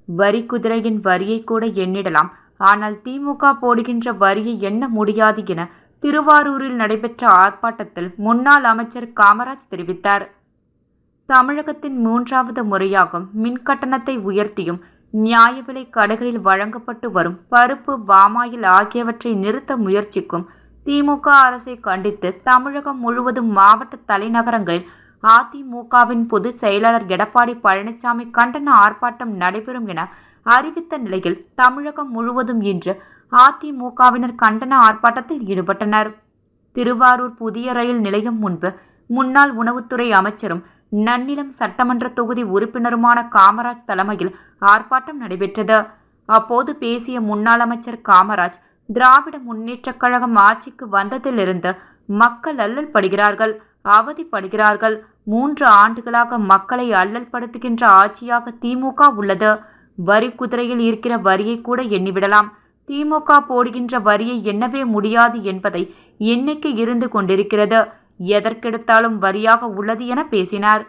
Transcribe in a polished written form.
வரி குதிரையின் வரியை கூட எண்ணிடலாம், ஆனால் திமுக போடுகின்ற வரியை எண்ண முடியாது என திருவாரூரில் நடைபெற்ற ஆர்ப்பாட்டத்தில் முன்னாள் அமைச்சர் காமராஜ் தெரிவித்தார். தமிழகத்தின் 3வது முறையாக மின் கட்டணத்தை உயர்த்தியும் நியாய விலை கடைகளில் வழங்கப்பட்டு வரும் பருப்பு, பாமாயில் ஆகியவற்றை நிறுத்த முயற்சிக்கும் திமுக அரசை கண்டித்து தமிழகம் முழுவதும் மாவட்ட தலைநகரங்களில் அதிமுகவின் பொதுச் செயலாளர் எடப்பாடி பழனிசாமி கண்டன ஆர்ப்பாட்டம் நடைபெறும் என அறிவித்த நிலையில் தமிழகம் முழுவதும் இன்று அதிமுகவினர் கண்டன ஆர்ப்பாட்டத்தில் ஈடுபட்டனர். திருவாரூர் புதிய ரயில் நிலையம் முன்பு முன்னாள் உணவுத்துறை அமைச்சரும் நன்னிலம் சட்டமன்ற தொகுதி உறுப்பினருமான காமராஜ் தலைமையில் ஆர்ப்பாட்டம் நடைபெற்றது. அப்போது பேசிய முன்னாள் அமைச்சர் காமராஜ், திராவிட முன்னேற்றக் கழகம் ஆட்சிக்கு வந்ததிலிருந்து மக்கள் அல்லல் படுகிறார்கள், அவதிப்படுகிறார்கள். 3 ஆண்டுகளாக மக்களை அல்லல் படுத்துகின்ற ஆட்சியாக திமுக உள்ளது. வரி குதிரையில் இருக்கிற வரியை கூட எண்ணிவிடலாம், திமுக போடுகின்ற வரியை எண்ணவே முடியாது என்பதை எண்ணிக்கை இருந்து கொண்டிருக்கிறது. எதற்கெடுத்தாலும் வரியாக உள்ளது என பேசினார்.